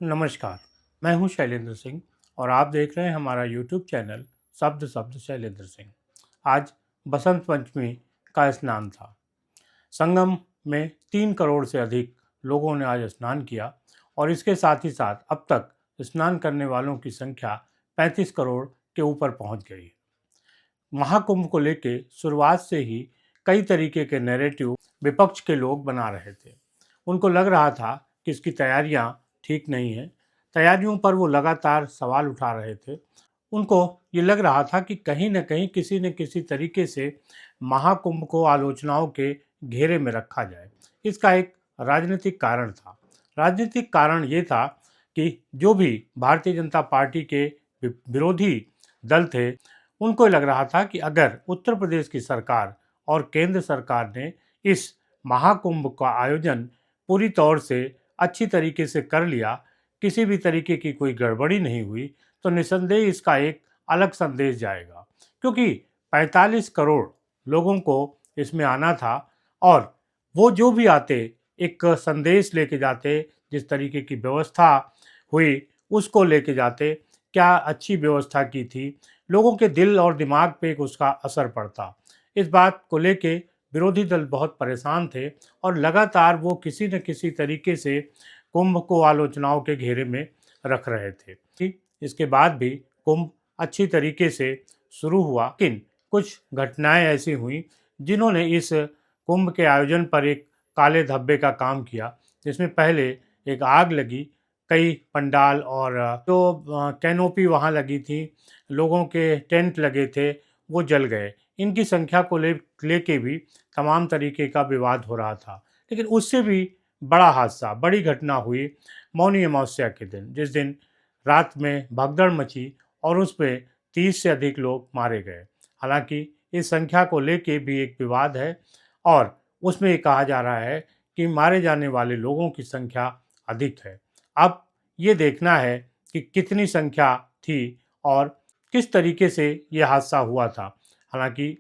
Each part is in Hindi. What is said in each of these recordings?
नमस्कार, मैं हूं शैलेंद्र सिंह और आप देख रहे हैं हमारा यूट्यूब चैनल शब्द शब्द शैलेंद्र सिंह। आज बसंत पंचमी का स्नान था। संगम में 3 करोड़ से अधिक लोगों ने आज स्नान किया और इसके साथ ही साथ अब तक स्नान करने वालों की संख्या 35 करोड़ के ऊपर पहुंच गई है। महाकुंभ को लेके शुरुआत से ही कई तरीके के नैरेटिव विपक्ष के लोग बना रहे थे। उनको लग रहा था कि इसकी तैयारियां ठीक नहीं हैं। तैयारियों पर वो लगातार सवाल उठा रहे थे। उनको ये लग रहा था कि कहीं न कहीं किसी न किसी तरीके से महाकुंभ को आलोचनाओं के घेरे में रखा जाए। इसका एक राजनीतिक कारण था। राजनीतिक कारण ये था कि जो भी भारतीय जनता पार्टी के विरोधी दल थे, उनको लग रहा था कि अगर उत्तर प्रदेश की सरकार और केंद्र सरकार ने इस महाकुंभ का आयोजन पूरी तौर से अच्छी तरीके से कर लिया, किसी भी तरीके की कोई गड़बड़ी नहीं हुई, तो निसंदेह इसका एक अलग संदेश जाएगा। क्योंकि 45 करोड़ लोगों को इसमें आना था और वो जो भी आते एक संदेश लेके जाते, जिस तरीके की व्यवस्था हुई उसको लेके जाते, क्या अच्छी व्यवस्था की थी, लोगों के दिल और दिमाग पे उसका असर पड़ता। इस बात को लेके विरोधी दल बहुत परेशान थे और लगातार वो किसी न किसी तरीके से कुंभ को आलोचनाओं के घेरे में रख रहे थे कि इसके बाद भी कुंभ अच्छी तरीके से शुरू हुआ, लेकिन कुछ घटनाएं ऐसी हुई जिन्होंने इस कुंभ के आयोजन पर एक काले धब्बे का काम किया। जिसमें पहले एक आग लगी, कई पंडाल और जो कैनोपी वहाँ लगी थी, लोगों के टेंट लगे थे, वो जल गए। इनकी संख्या को लेके भी तमाम तरीके का विवाद हो रहा था। लेकिन उससे भी बड़ा हादसा, बड़ी घटना हुई मौनी अमावस्या के दिन, जिस दिन रात में भगदड़ मची और उसमें 30 से अधिक लोग मारे गए। हालांकि इस संख्या को लेके भी एक विवाद है और उसमें ये कहा जा रहा है कि मारे जाने वाले लोगों की संख्या अधिक है। अब ये देखना है कि कितनी संख्या थी और किस तरीके से ये हादसा हुआ था। हालांकि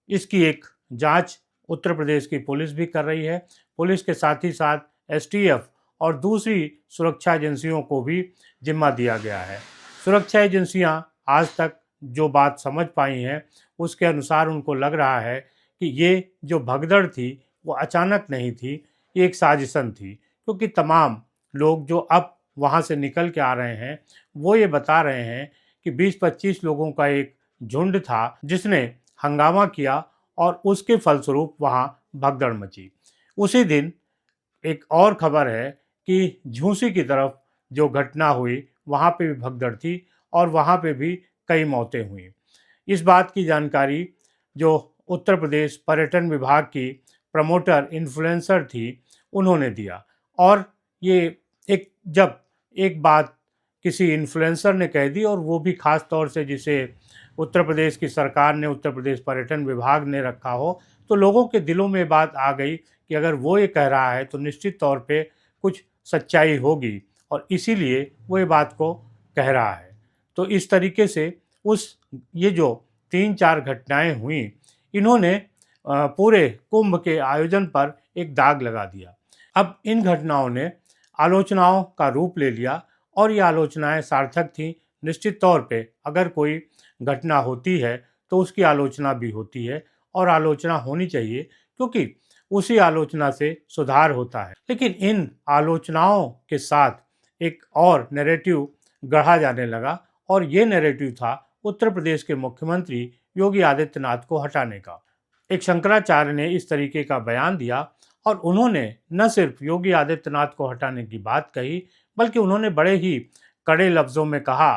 इसकी एक जांच उत्तर प्रदेश की पुलिस भी कर रही है। पुलिस के साथ ही साथ एसटीएफ और दूसरी सुरक्षा एजेंसियों को भी जिम्मा दिया गया है। सुरक्षा एजेंसियां आज तक जो बात समझ पाई हैं, उसके अनुसार उनको लग रहा है कि ये जो भगदड़ थी वो अचानक नहीं थी, ये एक साजिशन थी। क्योंकि तमाम लोग जो अब वहाँ से निकल के आ रहे हैं, वो ये बता रहे हैं कि 20-25 लोगों का एक झुंड था जिसने हंगामा किया और उसके फलस्वरूप वहाँ भगदड़ मची। उसी दिन एक और खबर है कि झूंसी की तरफ जो घटना हुई, वहाँ पे भी भगदड़ थी और वहाँ पे भी कई मौतें हुई। इस बात की जानकारी जो उत्तर प्रदेश पर्यटन विभाग की प्रमोटर इन्फ्लुएंसर थी, उन्होंने दिया। और ये एक जब एक बात किसी इन्फ्लुएंसर ने कह दी और वो भी ख़ास तौर से जिसे उत्तर प्रदेश की सरकार ने, उत्तर प्रदेश पर्यटन विभाग ने रखा हो, तो लोगों के दिलों में बात आ गई कि अगर वो ये कह रहा है तो निश्चित तौर पे कुछ सच्चाई होगी और इसीलिए वो ये बात को कह रहा है। तो इस तरीके से उस ये जो 3-4 घटनाएं हुई, इन्होंने पूरे कुंभ के आयोजन पर एक दाग लगा दिया। अब इन घटनाओं ने आलोचनाओं का रूप ले लिया और ये आलोचनाएं सार्थक थीं। निश्चित तौर पे अगर कोई घटना होती है तो उसकी आलोचना भी होती है और आलोचना होनी चाहिए, क्योंकि उसी आलोचना से सुधार होता है। लेकिन इन आलोचनाओं के साथ एक और नैरेटिव गढ़ा जाने लगा और ये नैरेटिव था उत्तर प्रदेश के मुख्यमंत्री योगी आदित्यनाथ को हटाने का। एक शंकराचार्य ने इस तरीके का बयान दिया और उन्होंने न सिर्फ योगी आदित्यनाथ को हटाने की बात कही, बल्कि उन्होंने बड़े ही कड़े लफ्ज़ों में कहा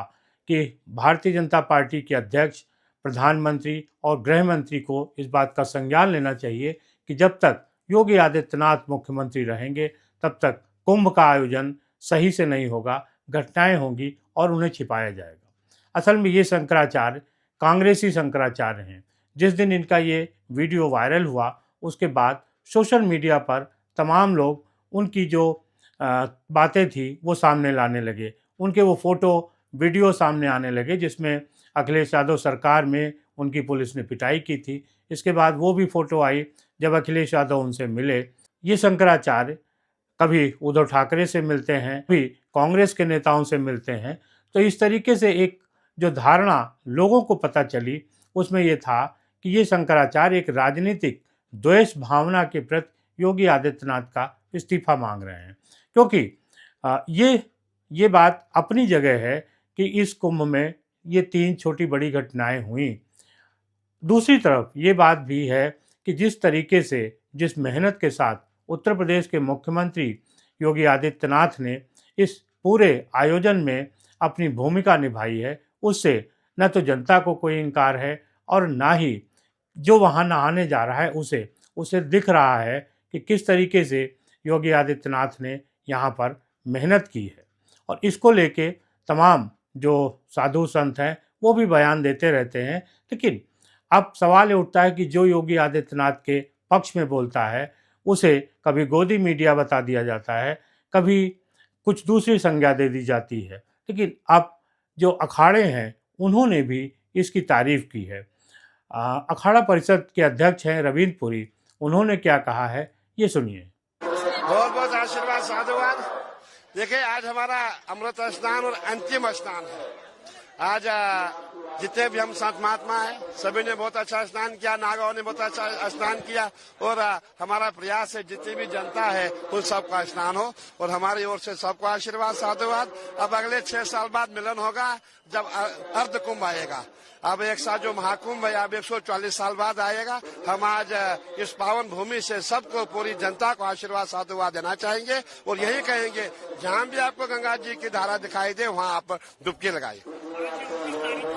कि भारतीय जनता पार्टी के अध्यक्ष, प्रधानमंत्री और गृह मंत्री को इस बात का संज्ञान लेना चाहिए कि जब तक योगी आदित्यनाथ मुख्यमंत्री रहेंगे, तब तक कुंभ का आयोजन सही से नहीं होगा, घटनाएं होंगी और उन्हें छिपाया जाएगा। असल में ये शंकराचार्य कांग्रेसी शंकराचार्य हैं। जिस दिन इनका ये वीडियो वायरल हुआ, उसके बाद सोशल मीडिया पर तमाम लोग उनकी जो बातें थी वो सामने लाने लगे। उनके वो फ़ोटो, वीडियो सामने आने लगे जिसमें अखिलेश यादव सरकार में उनकी पुलिस ने पिटाई की थी। इसके बाद वो भी फ़ोटो आई जब अखिलेश यादव उनसे मिले। ये शंकराचार्य कभी उद्धव ठाकरे से मिलते हैं, कभी कांग्रेस के नेताओं से मिलते हैं। तो इस तरीके से एक जो धारणा लोगों को पता चली, उसमें ये था कि ये शंकराचार्य एक राजनीतिक द्वेष भावना के प्रति योगी आदित्यनाथ का इस्तीफा मांग रहे हैं। क्योंकि ये बात अपनी जगह है कि इस कुंभ में ये 3 छोटी-बड़ी घटनाएँ हुईं। दूसरी तरफ ये बात भी है कि जिस तरीके से, जिस मेहनत के साथ उत्तर प्रदेश के मुख्यमंत्री योगी आदित्यनाथ ने इस पूरे आयोजन में अपनी भूमिका निभाई है, उससे न तो जनता को कोई इनकार है और ना ही जो वहाँ नहाने जा रहा है उसे दिख रहा है कि किस तरीके से योगी आदित्यनाथ ने यहाँ पर मेहनत की है। और इसको लेके तमाम जो साधु संत हैं वो भी बयान देते रहते हैं। लेकिन अब सवाल ये उठता है कि जो योगी आदित्यनाथ के पक्ष में बोलता है, उसे कभी गोदी मीडिया बता दिया जाता है, कभी कुछ दूसरी संज्ञा दे दी जाती है। लेकिन अब जो अखाड़े हैं, उन्होंने भी इसकी तारीफ़ की है। अखाड़ा परिषद के अध्यक्ष हैं रवींद्र पुरी, उन्होंने क्या कहा है, ये सुनिए। बहुत बहुत आशीर्वाद, साधुवाद। देखिए, आज हमारा अमृत स्नान और अंतिम स्नान है। आज जितने भी हम संत महात्मा हैं, सभी ने बहुत अच्छा स्नान किया, नागाओं ने बहुत अच्छा स्नान किया और हमारा प्रयास है जितनी भी जनता है उन सबका स्नान हो और हमारी ओर से सबको आशीर्वाद, साधुवाद। अब अगले 6 साल बाद मिलन होगा जब अर्ध कुंभ आएगा। अब एक साथ जो महाकुंभ है अब 140 साल बाद आएगा। हम आज इस पावन भूमि से सबको, पूरी जनता को आशीर्वाद, साधुवाद देना चाहेंगे और यही कहेंगे, जहाँ भी आपको गंगा जी की धारा दिखाई दे वहाँ आप डुबकी लगाइए।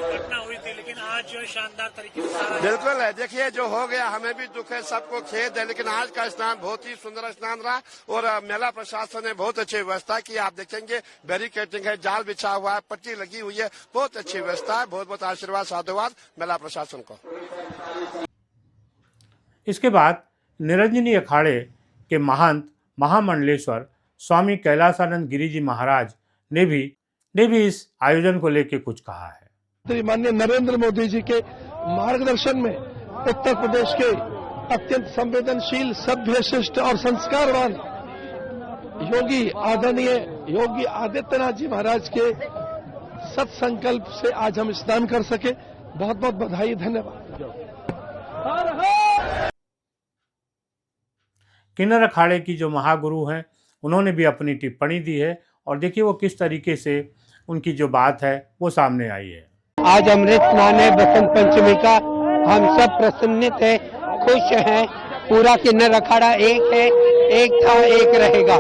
घटना हुई थी, लेकिन आज जो शानदार तरीके से बिल्कुल है। देखिए, जो हो गया हमें भी दुख है, सबको खेद है, लेकिन आज का स्नान बहुत ही सुंदर स्नान रहा और मेला प्रशासन ने बहुत अच्छी व्यवस्था की। आप देखेंगे बैरिकेडिंग है, जाल बिछा हुआ है, पट्टी लगी हुई है, बहुत अच्छी व्यवस्था है। बहुत बहुत आशीर्वाद, साधुवाद मेला प्रशासन को। इसके बाद निरंजनी अखाड़े के महंत महामंडलेश्वर स्वामी कैलासानंद गिरी जी महाराज ने भी इस आयोजन को लेकर कुछ कहा है। माननीय नरेंद्र मोदी जी के मार्गदर्शन में उत्तर प्रदेश के अत्यंत संवेदनशील, सभ्य, शिष्ट और संस्कारवान योगी आदरणीय योगी आदित्यनाथ जी महाराज के सत्संकल्प से आज हम स्नान कर सके। बहुत बहुत बधाई, धन्यवाद। किन्नर अखाड़े की जो महागुरु हैं, उन्होंने भी अपनी टिप्पणी दी है और देखिए वो किस तरीके से उनकी जो बात है वो सामने आई है। आज अमृत स्नान है बसंत पंचमी का, हम सब प्रसन्नित है, खुश हैं। पूरा किन्नर अखाड़ा एक है, एक था, एक रहेगा।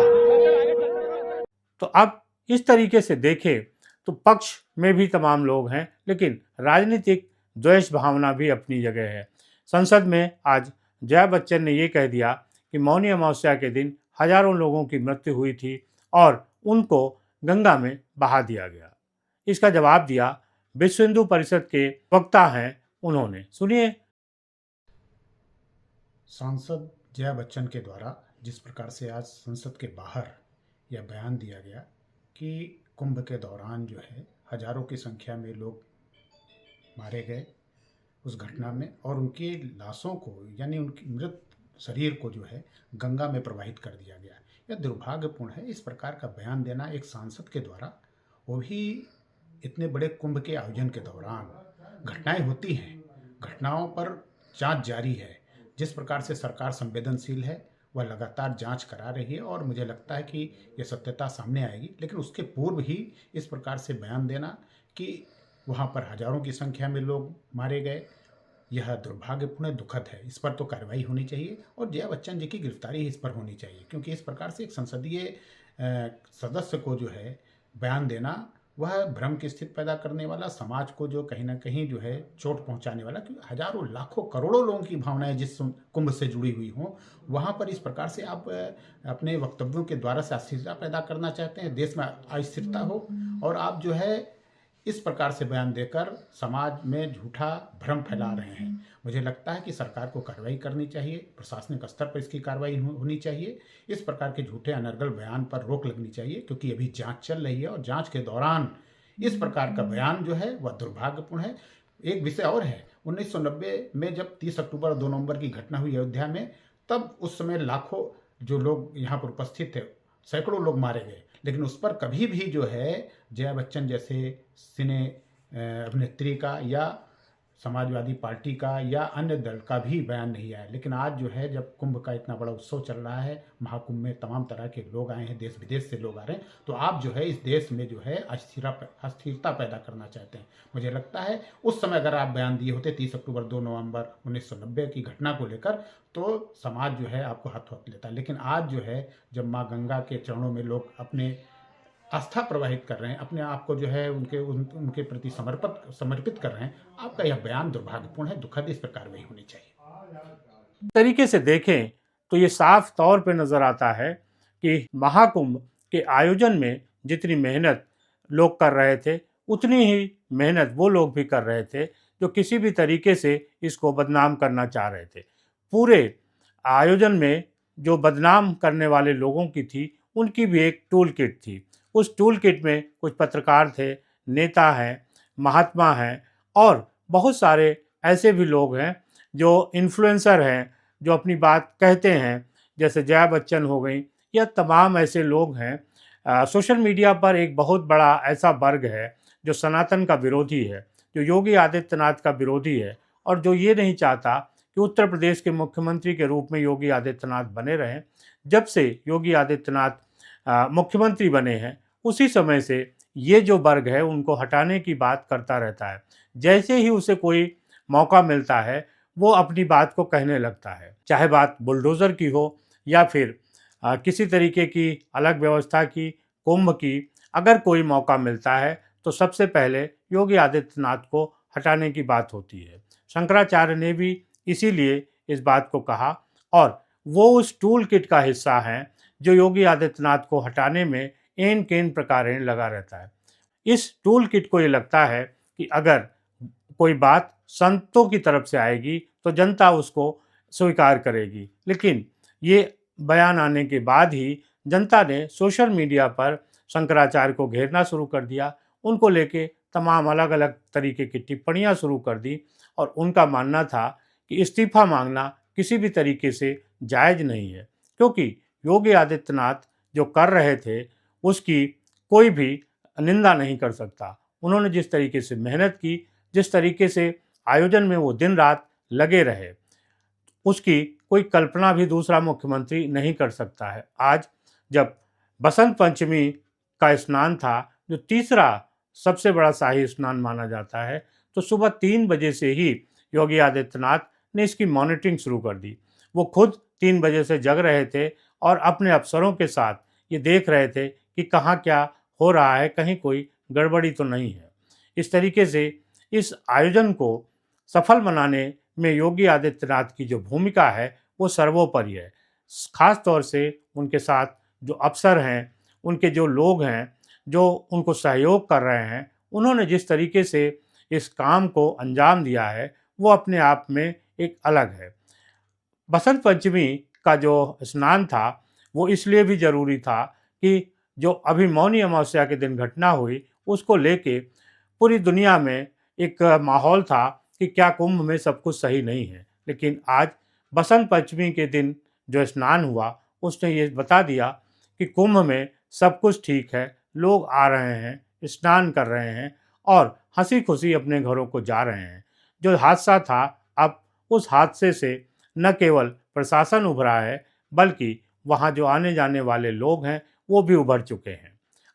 तो अब इस तरीके से देखें तो पक्ष में भी तमाम लोग हैं, लेकिन राजनीतिक द्वेष भावना भी अपनी जगह है। संसद में आज जया बच्चन ने ये कह दिया कि मौनी अमावस्या के दिन हजारों लोगों की मृत्यु हुई थी और उनको गंगा में बहा दिया गया। इसका जवाब दिया विश्व हिंदू परिषद के वक्ता हैं, उन्होंने, सुनिए। सांसद जया बच्चन के द्वारा जिस प्रकार से आज संसद के बाहर यह बयान दिया गया कि कुंभ के दौरान जो है हजारों की संख्या में लोग मारे गए उस घटना में और उनकी लाशों को, यानी उनकी मृत शरीर को जो है गंगा में प्रवाहित कर दिया गया, यह दुर्भाग्यपूर्ण है। इस प्रकार का बयान देना एक सांसद के द्वारा, वो भी इतने बड़े कुंभ के आयोजन के दौरान, घटनाएं होती हैं, घटनाओं पर जांच जारी है। जिस प्रकार से सरकार संवेदनशील है वह लगातार जांच करा रही है और मुझे लगता है कि यह सत्यता सामने आएगी। लेकिन उसके पूर्व ही इस प्रकार से बयान देना कि वहाँ पर हजारों की संख्या में लोग मारे गए, यह दुर्भाग्यपूर्ण, दुखद है। इस पर तो कार्रवाई होनी चाहिए और जया बच्चन जी की गिरफ्तारी इस पर होनी चाहिए, क्योंकि इस प्रकार से एक संसदीय सदस्य को जो है बयान देना, वह भ्रम की स्थिति पैदा करने वाला, समाज को जो कहीं ना कहीं जो है चोट पहुंचाने वाला, क्योंकि हजारों, लाखों, करोड़ों लोगों की भावनाएं जिस कुंभ से जुड़ी हुई हों, वहां पर इस प्रकार से आप अपने वक्तव्यों के द्वारा से अस्थिरता पैदा करना चाहते हैं, देश में अस्थिरता हो, और आप जो है इस प्रकार से बयान देकर समाज में झूठा भ्रम फैला रहे हैं। मुझे लगता है कि सरकार को कार्रवाई करनी चाहिए, प्रशासनिक स्तर पर इसकी कार्रवाई होनी चाहिए, इस प्रकार के झूठे अनर्गल बयान पर रोक लगनी चाहिए, क्योंकि अभी जांच चल रही है और जांच के दौरान इस प्रकार का बयान जो है वह दुर्भाग्यपूर्ण है। एक विषय और है, 1990 में जब 30 अक्टूबर और 2 नवंबर की घटना हुई अयोध्या में, तब उस समय लाखों जो लोग यहाँ पर उपस्थित थे सैकड़ों लोग मारे गए, लेकिन उस पर कभी भी जो है जया बच्चन जैसे सिने अभिनेत्री का या समाजवादी पार्टी का या अन्य दल का भी बयान नहीं आया। लेकिन आज जो है जब कुंभ का इतना बड़ा उत्सव चल रहा है, महाकुंभ में तमाम तरह के लोग आए हैं, देश विदेश से लोग आ रहे हैं, तो आप जो है इस देश में जो है अस्थिरता पैदा करना चाहते हैं। मुझे लगता है उस समय अगर आप बयान दिए होते 30 अक्टूबर 2 नवंबर 1990 की घटना को लेकर, तो समाज जो है आपको हाथ लेता। लेकिन आज जो है जब माँ गंगा के चरणों में लोग अपने आस्था प्रवाहित कर रहे हैं, अपने आप को जो है उनके प्रति समर्पित कर रहे हैं, आपका यह बयान दुर्भाग्यपूर्ण है, दुखद, इस पर कार्रवाई होनी चाहिए। तरीके से देखें तो ये साफ तौर पे नज़र आता है कि महाकुंभ के आयोजन में जितनी मेहनत लोग कर रहे थे, उतनी ही मेहनत वो लोग भी कर रहे थे जो किसी भी तरीके से इसको बदनाम करना चाह रहे थे। पूरे आयोजन में जो बदनाम करने वाले लोगों की थी, उनकी भी एक टूल किट थी। उस टूल किट में कुछ पत्रकार थे, नेता हैं, महात्मा हैं और बहुत सारे ऐसे भी लोग हैं जो इन्फ्लुएंसर हैं, जो अपनी बात कहते हैं, जैसे जया बच्चन हो गई, या तमाम ऐसे लोग हैं। सोशल मीडिया पर एक बहुत बड़ा ऐसा वर्ग है जो सनातन का विरोधी है, जो योगी आदित्यनाथ का विरोधी है और जो ये नहीं चाहता कि उत्तर प्रदेश के मुख्यमंत्री के रूप में योगी आदित्यनाथ बने रहें। जब से योगी आदित्यनाथ मुख्यमंत्री बने हैं, उसी समय से ये जो वर्ग है उनको हटाने की बात करता रहता है। जैसे ही उसे कोई मौका मिलता है, वो अपनी बात को कहने लगता है, चाहे बात बुलडोज़र की हो या फिर किसी तरीके की अलग व्यवस्था की, कुंभ की। अगर कोई मौका मिलता है तो सबसे पहले योगी आदित्यनाथ को हटाने की बात होती है। शंकराचार्य ने भी इसीलिए इस बात को कहा और वो उस टूल किट का हिस्सा हैं जो योगी आदित्यनाथ को हटाने में एन केन प्रकारेण लगा रहता है। इस टूल किट को ये लगता है कि अगर कोई बात संतों की तरफ से आएगी तो जनता उसको स्वीकार करेगी। लेकिन ये बयान आने के बाद ही जनता ने सोशल मीडिया पर शंकराचार्य को घेरना शुरू कर दिया, उनको लेके तमाम अलग अलग तरीके की टिप्पणियां शुरू कर दी और उनका मानना था कि इस्तीफा मांगना किसी भी तरीके से जायज़ नहीं है, क्योंकि योगी आदित्यनाथ जो कर रहे थे उसकी कोई भी निंदा नहीं कर सकता। उन्होंने जिस तरीके से मेहनत की, जिस तरीके से आयोजन में वो दिन रात लगे रहे, उसकी कोई कल्पना भी दूसरा मुख्यमंत्री नहीं कर सकता है। आज जब बसंत पंचमी का स्नान था, जो तीसरा सबसे बड़ा शाही स्नान माना जाता है, तो सुबह 3 बजे से ही योगी आदित्यनाथ ने इसकी मॉनिटरिंग शुरू कर दी। वो खुद 3 बजे से जग रहे थे और अपने अफसरों के साथ ये देख रहे थे कि कहाँ क्या हो रहा है, कहीं कोई गड़बड़ी तो नहीं है। इस तरीके से इस आयोजन को सफल बनाने में योगी आदित्यनाथ की जो भूमिका है वो सर्वोपरि है। ख़ास तौर से उनके साथ जो अफ़सर हैं, उनके जो लोग हैं, जो उनको सहयोग कर रहे हैं, उन्होंने जिस तरीके से इस काम को अंजाम दिया है, वो अपने आप में एक अलग है। बसंत पंचमी का जो स्नान था, वो इसलिए भी ज़रूरी था कि जो अभी मौनी अमावस्या के दिन घटना हुई, उसको लेके पूरी दुनिया में एक माहौल था कि क्या कुंभ में सब कुछ सही नहीं है। लेकिन आज बसंत पंचमी के दिन जो स्नान हुआ, उसने ये बता दिया कि कुंभ में सब कुछ ठीक है, लोग आ रहे हैं, स्नान कर रहे हैं और हंसी खुशी अपने घरों को जा रहे हैं। जो हादसा था, अब उस हादसे से न केवल प्रशासन उभरा है, बल्कि वहाँ जो आने जाने वाले लोग हैं वो भी उभर चुके हैं।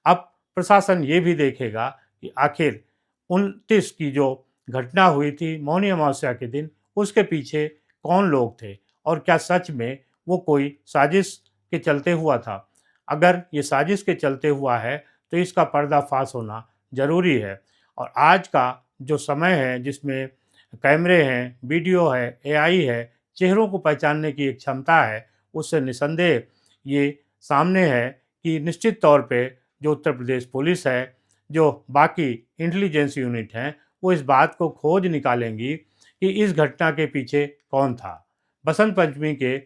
अब प्रशासन ये भी देखेगा कि आखिर 29 की जो घटना हुई थी मौनी अमावस्या के दिन, उसके पीछे कौन लोग थे और क्या सच में वो कोई साजिश के चलते हुआ था। अगर ये साजिश के चलते हुआ है तो इसका पर्दाफाश होना ज़रूरी है। और आज का जो समय है जिसमें कैमरे हैं, वीडियो है, एआई है, चेहरों को पहचानने की एक क्षमता है, उससे निसंदेह ये सामने है कि निश्चित तौर पे जो उत्तर प्रदेश पुलिस है, जो बाकी इंटेलिजेंस यूनिट हैं, वो इस बात को खोज निकालेंगी कि इस घटना के पीछे कौन था। बसंत पंचमी के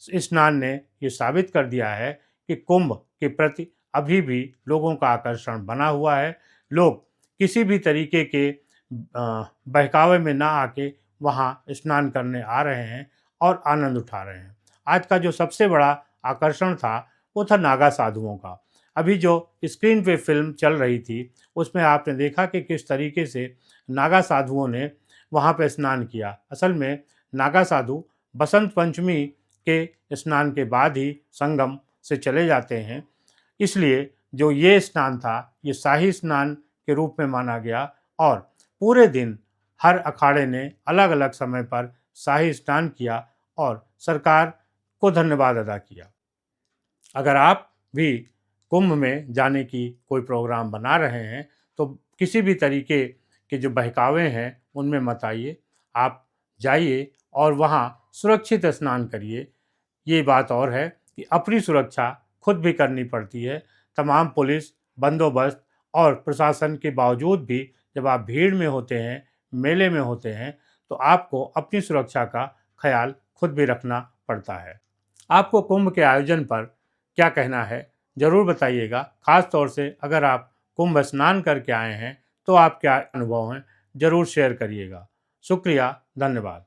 स्नान ने ये साबित कर दिया है कि कुंभ के प्रति अभी भी लोगों का आकर्षण बना हुआ है। लोग किसी भी तरीके के बहकावे में ना आके वहाँ स्नान करने आ रहे हैं और आनंद उठा रहे हैं। आज का जो सबसे बड़ा आकर्षण था वो था नागा साधुओं का। अभी जो स्क्रीन पे फिल्म चल रही थी उसमें आपने देखा कि किस तरीके से नागा साधुओं ने वहाँ पे स्नान किया। असल में नागा साधु बसंत पंचमी के स्नान के बाद ही संगम से चले जाते हैं, इसलिए जो ये स्नान था ये शाही स्नान के रूप में माना गया और पूरे दिन हर अखाड़े ने अलग अलग समय पर शाही स्नान किया और सरकार को धन्यवाद अदा किया। अगर आप भी कुंभ में जाने की कोई प्रोग्राम बना रहे हैं तो किसी भी तरीके के जो बहकावे हैं उनमें मत आइए, आप जाइए और वहाँ सुरक्षित स्नान करिए। ये बात और है कि अपनी सुरक्षा खुद भी करनी पड़ती है। तमाम पुलिस बंदोबस्त और प्रशासन के बावजूद भी जब आप भीड़ में होते हैं, मेले में होते हैं, तो आपको अपनी सुरक्षा का ख्याल खुद भी रखना पड़ता है। आपको कुंभ के आयोजन पर क्या कहना है ज़रूर बताइएगा। ख़ास तौर से अगर आप कुंभ स्नान करके आए हैं तो आप क्या अनुभव हैं ज़रूर शेयर करिएगा। शुक्रिया, धन्यवाद।